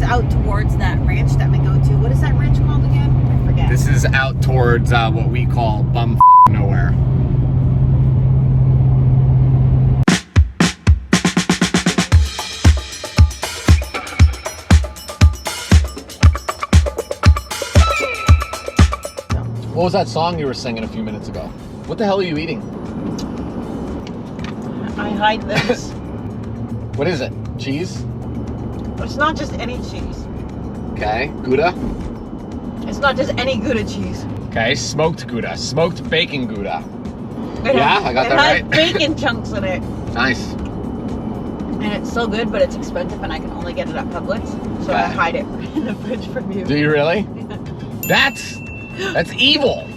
is out towards that ranch that we go to. What is that ranch called again? I forget. This is out towards what we call bum nowhere. What was that song you were singing a few minutes ago? What the hell are you eating? I hide this. What is it? Cheese? It's not just any cheese. Okay. Gouda? It's not just any Gouda cheese. Okay. Smoked Gouda. Smoked bacon Gouda. It Yeah, I got that right. It has bacon chunks in it. Nice. And it's so good, but it's expensive and I can only get it at Publix. So I hide it in the fridge from you. Do you really? That's evil.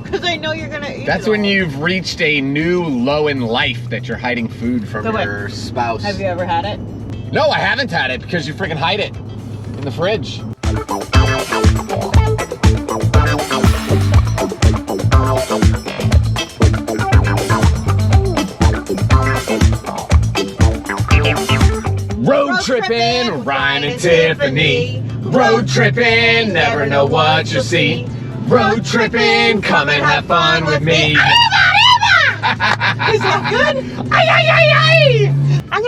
Because I know you're going to eat That's when you've reached a new low in life that you're hiding food from your spouse. Have you ever had it? No, I haven't had it because you freaking hide it in the fridge. Road tripping, Ryan and Tiffany. Road tripping, never know what you'll see. Road tripping, come and have fun with me. Is that good? I'm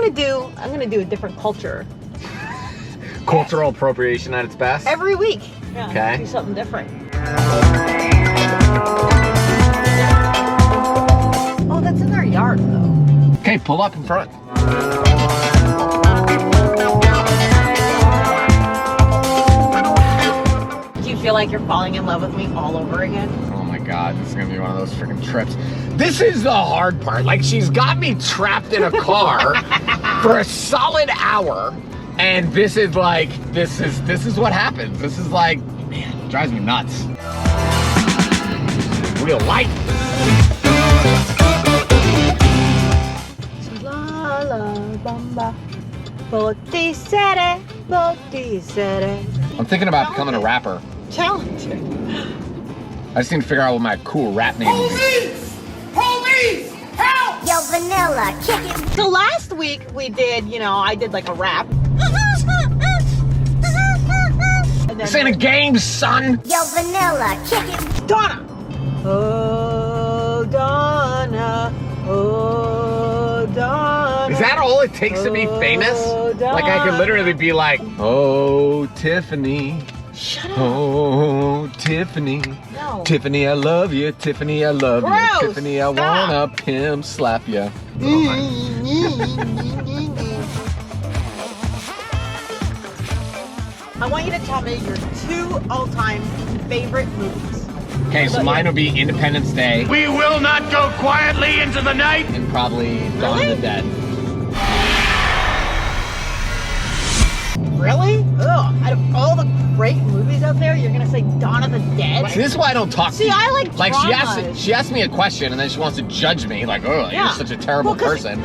gonna do a different culture. Cultural appropriation at its best. Every week. Yeah, Okay. do something different. Oh, that's in our yard though. Okay, pull up in front. Do you feel like you're falling in love with me all over again? Oh my God, this is gonna be one of those freaking trips. This is the hard part. Like, she's got me trapped in a car for a solid hour, and this is like, this is what happens. This is like, man, it drives me nuts. Real life. I'm thinking about becoming a rapper. Talented. I just need to figure out what my cool rap name would be. Police! Help! Yo, Vanilla, kick it. So last week we did, I did like a rap. And This ain't a game, son! Yo, Vanilla, kick it. Donna! Oh, Donna. Oh, Donna. Is that all it takes to be famous? Like, I could literally be like, oh, Tiffany. Shut up. Oh, Tiffany. No. Tiffany, I love you. Tiffany, I love Gross. you. Tiffany, I wanna pimp slap you. I want you to tell me your 2 all-time favorite movies. Okay, so mine would be Independence Day We will not go quietly into the night! and probably Dawn of the Dead. Really? Ugh. Out of all the great movies out there, you're gonna say Dawn of the Dead? See, this is why I don't talk to See, you. I like dramas. she asked me a question and then she wants to judge me. Like, oh, Yeah. you're such a terrible Well, 'cause- person.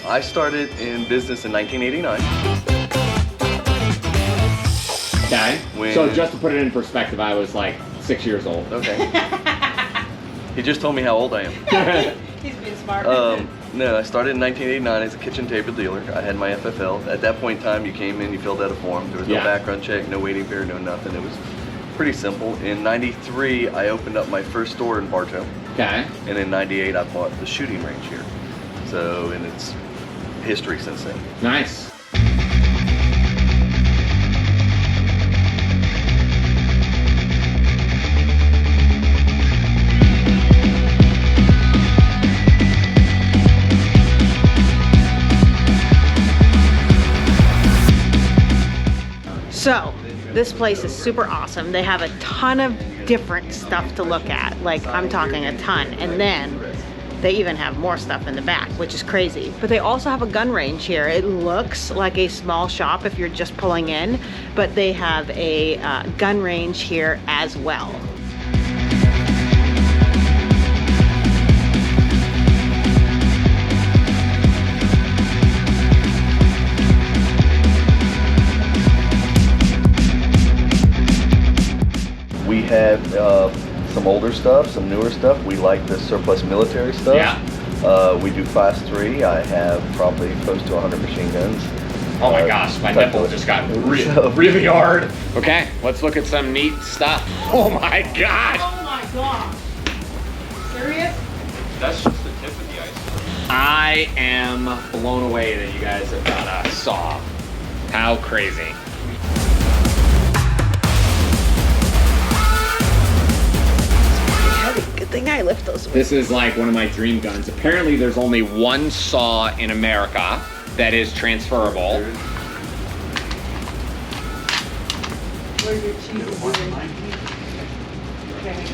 I started in business in 1989. Okay. When- So just to put it in perspective, I was like 6 years old. Okay. He just told me how old I am. He's being smart. No, I started in 1989 as a kitchen table dealer. I had my FFL. At that point in time, you came in, you filled out a form. There was no Yeah. background check, no waiting period, no nothing. It was pretty simple. In 93, I opened up my first store in Bartow. Okay. And in 98, I bought the shooting range here. So, and it's history since then. Nice. So, this place is super awesome. They have a ton of different stuff to look at. Like, I'm talking a ton. And then They even have more stuff in the back, which is crazy. But they also have a gun range here. It looks like a small shop if you're just pulling in, but they have a gun range here as well. We have some older stuff, some newer stuff. We like the surplus military stuff. Yeah. We do class 3. I have probably close to 100 machine guns. Oh my gosh, my nipple just got really hard. Okay, let's look at some neat stuff. Oh my gosh. Oh my gosh. Serious? That's just the tip of the iceberg. I am blown away that you guys have got a saw. How crazy. Good thing I lift those with. This is like one of my dream guns. Apparently there's only one saw in America that is transferable. Where's your cheese?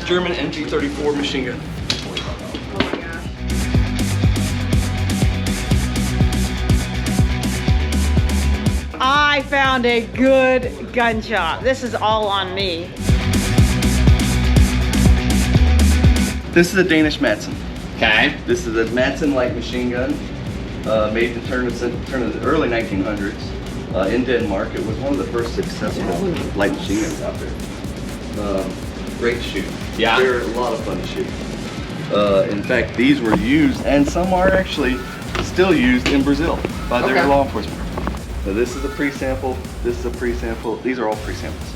German MG34 machine gun. Oh my gosh. I found a good gun shop. This is all on me. This is a Danish Madsen. Okay. This is a Madsen light machine gun, made in the turn of the early 1900s in Denmark. It was one of the first successful light machine guns out there. Great to shoot. Yeah. They're a lot of fun to shoot. In fact, these were used, and some are actually still used in Brazil by their law enforcement. So this is a pre-sample. This is a pre-sample. These are all pre-samples.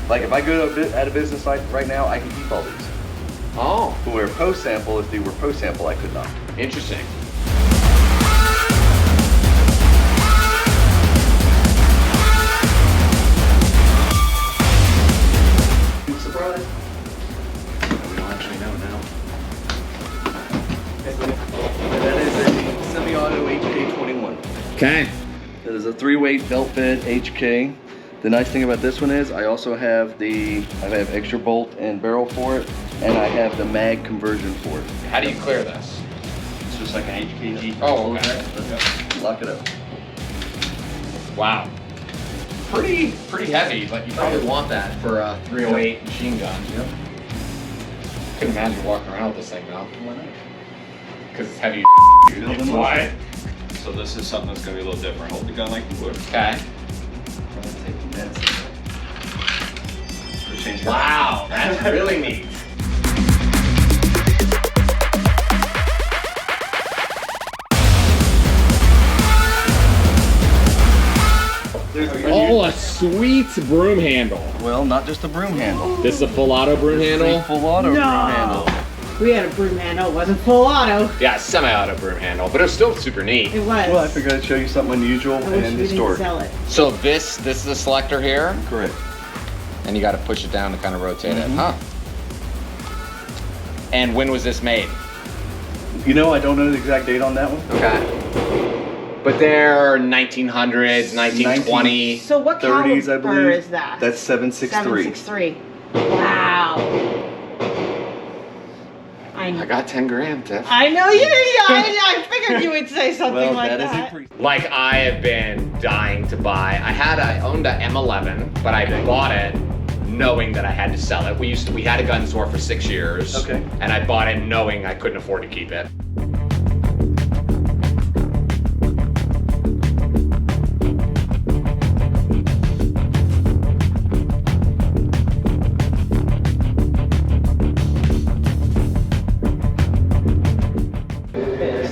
Like if I go at a business site right now, I can keep all these. Oh, Where post-sample, if they were post-sample, I could not. interesting. Surprise. We don't actually know now. That is a semi-auto HK21. Okay. That is a 3-weight belt-fed HK. The nice thing about this one is I also have I have extra bolt and barrel for it, and I have the mag conversion for it. How do you clear this? It's just like an HKG. Oh, okay. Lock it up. Wow. Pretty heavy, but you probably want that for a 308 machine gun. Yep. Couldn't imagine walking around with this thing though. Why not? Because it's heavy. Build That's them up. why. So this is something that's gonna be a little different. Hold the gun like you would. Okay. Wow, that's really neat. Oh, a sweet broom handle. Well, not just a broom handle. This is a full auto broom handle? Full auto broom handle. We had a broom handle. It wasn't full auto. Yeah, semi-auto broom handle, but it was still super neat. It was. Well, I figured I'd show you something unusual I wish and we didn't historic. sell it. So this is the selector here, Correct. and you got to push it down to kind of rotate it, huh? And when was this made? You know, I don't know the exact date on that one. Okay. But they're 1900s, 1920. So what 30s, I caliber believe. is that? That's 763. 763. Wow. I got 10 grand, Tiff. I know you. I figured you would say something Well, like that is that. a pre. Like I have been dying to buy. I owned a M11, but I bought it knowing that I had to sell it. We had a gun store for 6 years. Okay. And I bought it knowing I couldn't afford to keep it.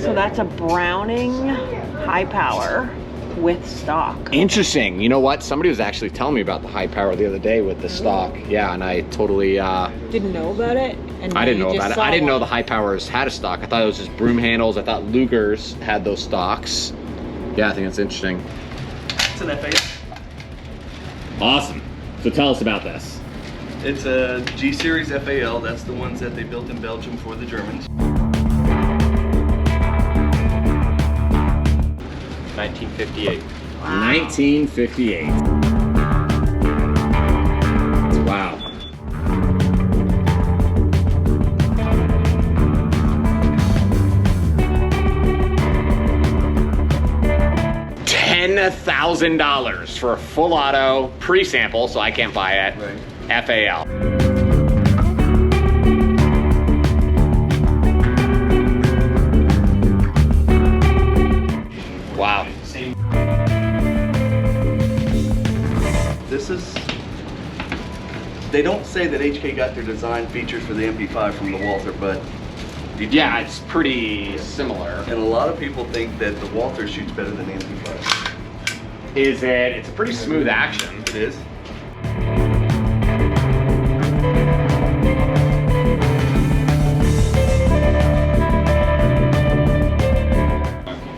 So that's a Browning high power with stock. Interesting. You know what? Somebody was actually telling me about the high power the other day with the stock. Yeah, and I totally Didn't know about it? And I didn't know you about just it. I saw didn't know one. the high powers had a stock. I thought it was just broom handles. I thought Lugers had those stocks. Yeah, I think it's interesting. It's an FA. Awesome. So tell us about this. It's a G Series FAL. That's the ones that they built in Belgium for the Germans. 1958. 1958. Wow. $1,000 for a full auto pre-sample, so I can't buy it. Right. FAL. Wow. This is, they don't say that HK got their design features for the MP5 from the Walther, but Yeah, it's pretty similar. and a lot of people think that the Walther shoots better than the MP5. Is it? It's a pretty smooth action. It is.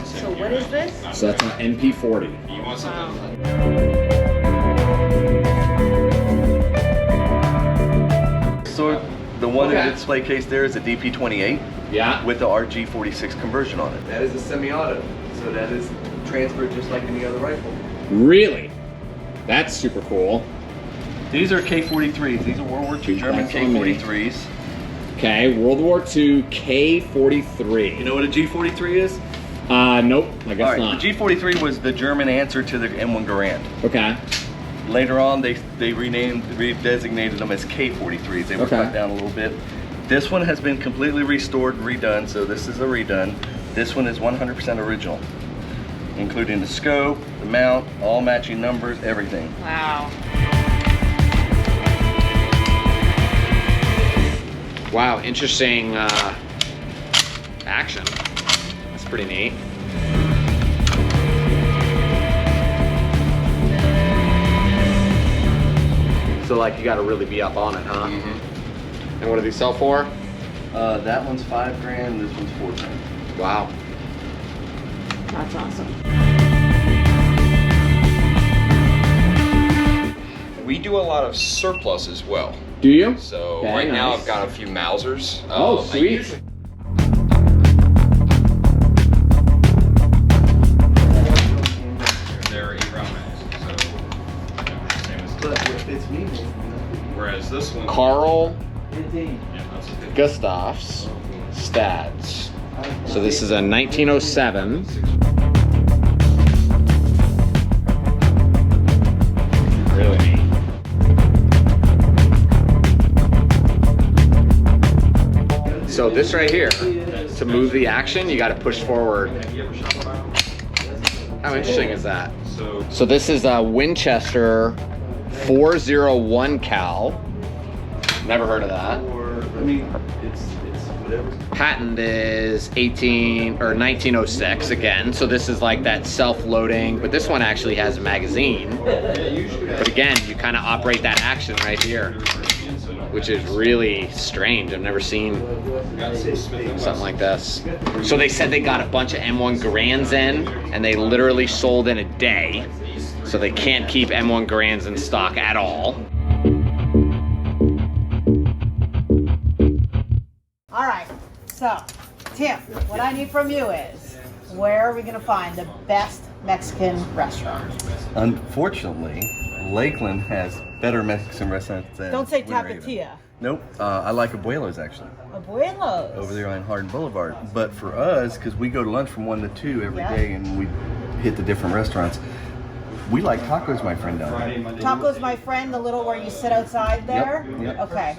So what is this? So that's an NP40. You want something? So the one in Okay. the display case there is a DP28 Yeah. with the RG46 conversion on it. That is a semi-auto, so that is transferred just like any other rifle. Really? That's super cool. These are K43s. These are World War II German That's on me. K43s. Okay, World War II K43. You know what a G43 is? Nope, I guess All right, not. the G43 was the German answer to the M1 Garand. Okay. Later on, they redesignated them as K43s. They were Okay. cut down a little bit. This one has been completely restored, redone, so this is a redone. This one is 100% original, including the scope, the mount, all matching numbers, everything. Wow. Wow, interesting action. That's pretty neat. So like you gotta really be up on it, huh? Mm-hmm. And what do these sell for? That one's $5,000, this one's $4,000. Wow. That's awesome. We do a lot of surplus as well. Do you? So Okay, right now nice. I've got a few Mausers. Oh, I sweet. usually- They're 8-round mags, so same as But what fits me is, whereas this one. Carl Yeah, that's a good. Gustaf's Stads. So this is a 1907. Really neat. So this right here, to move the action, you got to push forward. How interesting is that? So this is a Winchester 401 cal. Never heard of that. or, I mean, it's whatever. Patent is 1906 again. So this is like that self-loading, but this one actually has a magazine. But again, you kind of operate that action right here, which is really strange. I've never seen something like this. So they said they got a bunch of M1 Garands in, and they literally sold in a day. So they can't keep M1 Garands in stock at all. All right, so Tim, what I need from you is, where are we gonna find the best Mexican restaurant? Unfortunately, Lakeland has better Mexican restaurants than Don't say Winter Haven. Tapatia. Nope, I like Abuelo's actually, Abuelo's. over there on Hardin Boulevard. But for us, because we go to lunch from 1 to 2 every Yeah. day and we hit the different restaurants, we like tacos, my friend, down there. Tacos, my friend, the little where you sit outside there? Yep. Okay,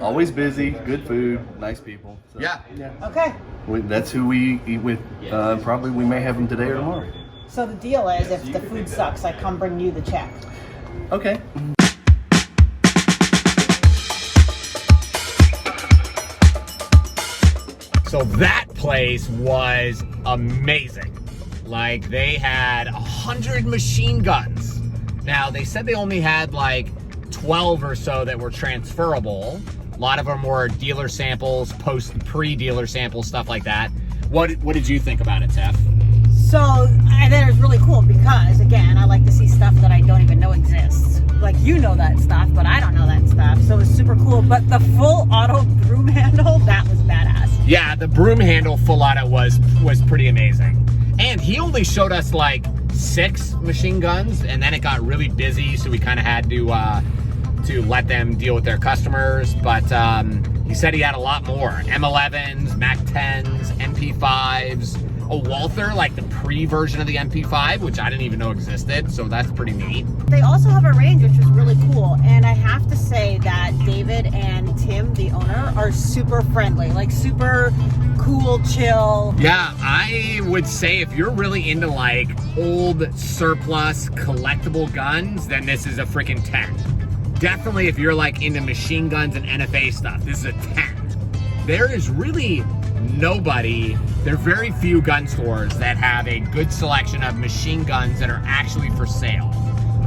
Always busy, good food, nice people. So, Yeah. okay. That's who we eat with. Probably we may have them today or tomorrow. So the deal is, if the food sucks, I come bring you the check. Okay. So that place was amazing. Like they had 100 machine guns. Now they said they only had like 12 or so that were transferable. A lot of them were dealer samples, pre-dealer samples, stuff like that. What did you think about it, Tef? So I thought it was really cool because, again, I like to see stuff that I don't even know exists. Like, you know that stuff, but I don't know that stuff. So it was super cool. But the full auto broom handle, that was badass. Yeah, the broom handle full auto was pretty amazing. And he only showed us like 6 machine guns, and then it got really busy, so we kind of had to let them deal with their customers. But he said he had a lot more: M11s, Mac 10s, MP5s, a Walther, like the pre-version of the MP5, which I didn't even know existed, so that's pretty neat. They also have a range, which is really cool. And I have to say that David and Tim, the owner, are super friendly, like super cool, chill. Yeah, I would say if you're really into like old surplus collectible guns, then this is a freaking 10. Definitely if you're like into machine guns and NFA stuff, this is a 10. There is really nobody, there are very few gun stores that have a good selection of machine guns that are actually for sale.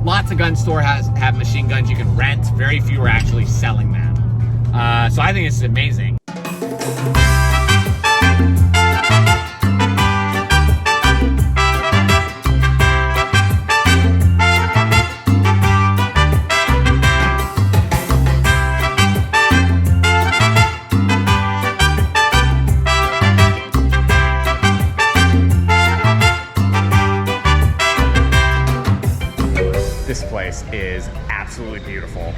Lots of gun stores have machine guns you can rent. Very few are actually selling them. So I think this is amazing. This place is absolutely beautiful.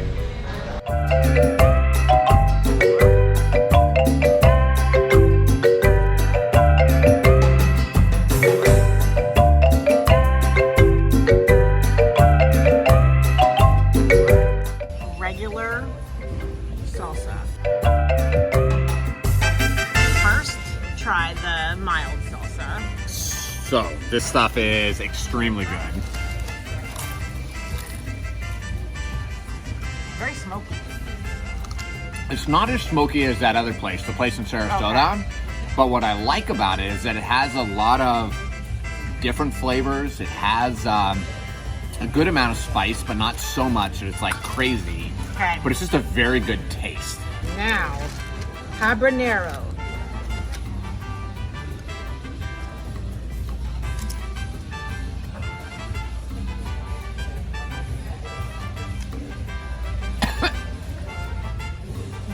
Regular salsa. First, try the mild salsa. So this stuff is extremely good. Very smoky. It's not as smoky as that other place, the place in Sarasota. Okay. But what I like about it is that it has a lot of different flavors. It has a good amount of spice, but not so much that it's like crazy. Okay. But it's just a very good taste. Now, habanero.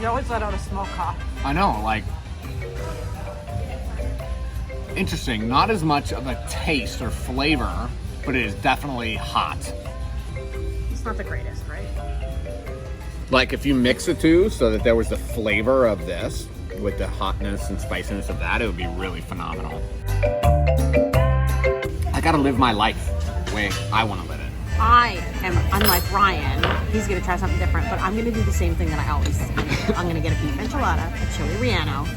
You always let out a smoke cough. I know, like, interesting. Not as much of a taste or flavor, but it is definitely hot. It's not the greatest, right? Like if you mix the two so that there was the flavor of this with the hotness and spiciness of that, it would be really phenomenal. I gotta live my life the way I wanna live it. I am, unlike Ryan, he's gonna try something different, but I'm gonna do the same thing that I always do. I'm gonna get a beef enchilada, a chili relleno,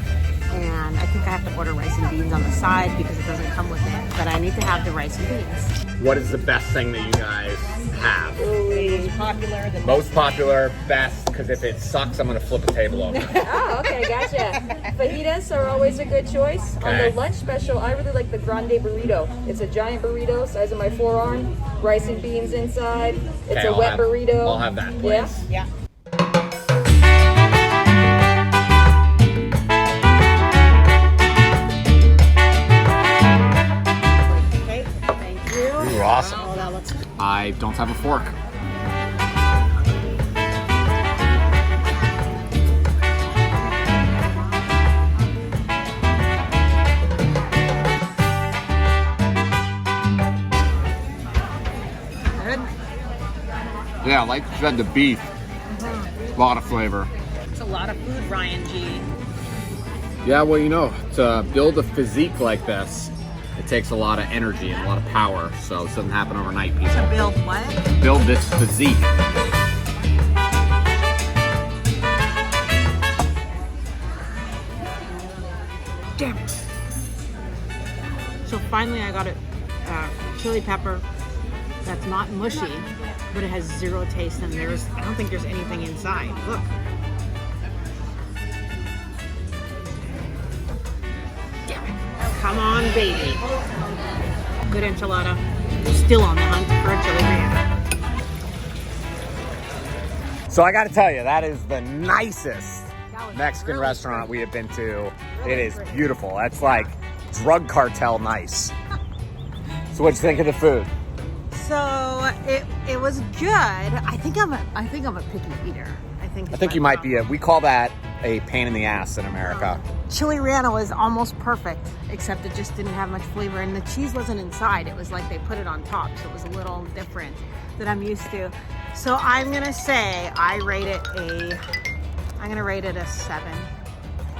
and I think I have to order rice and beans on the side because it doesn't come with it, but I need to have the rice and beans. What is the best thing that you guys have? Most popular. Most popular, best, because if it sucks, I'm gonna flip a table over. Oh, okay, gotcha. Fajitas are always a good choice. Okay. On the lunch special, I really like the grande burrito. It's a giant burrito, size of my forearm, rice and beans inside. It's Okay, a wet burrito. I'll have that, please. Yeah. Yeah. Okay, thank you. You're awesome. Oh, that looks good. I don't have a fork. Yeah, like you said, the beef, a lot of flavor. It's a lot of food, Ryan G. Yeah, well, you know, to build a physique like this, it takes a lot of energy and a lot of power. So this doesn't happen overnight, people. To build what? Build this physique. Damn it. So finally I got a chili pepper that's not mushy, but it has zero taste, and I don't think there's anything inside. Look. Damn it. Come on, baby. Good enchilada. Still on the hunt for a chili relleno. So I got to tell you, that is the nicest That was Mexican really restaurant pretty. we have been to. Really It is pretty. beautiful. That's like drug cartel nice. So what'd you think of the food? So it was good. I think I'm a picky eater. I think You might be we call that a pain in the ass in America. Chili relleno was almost perfect, except it just didn't have much flavor, and the cheese wasn't inside. It was like they put it on top, so it was a little different than I'm used to. So I'm gonna say I'm gonna rate it a 7.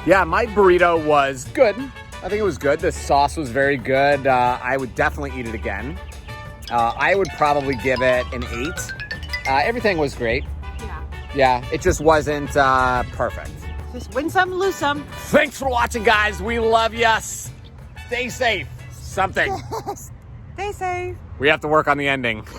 Yeah, my burrito was good. I think it was good. The sauce was very good. I would definitely eat it again. I would probably give it an 8. Everything was great. Yeah, it just wasn't perfect. Just win some, lose some. Thanks for watching, guys. We love you. Stay safe. Something. Stay safe. We have to work on the ending.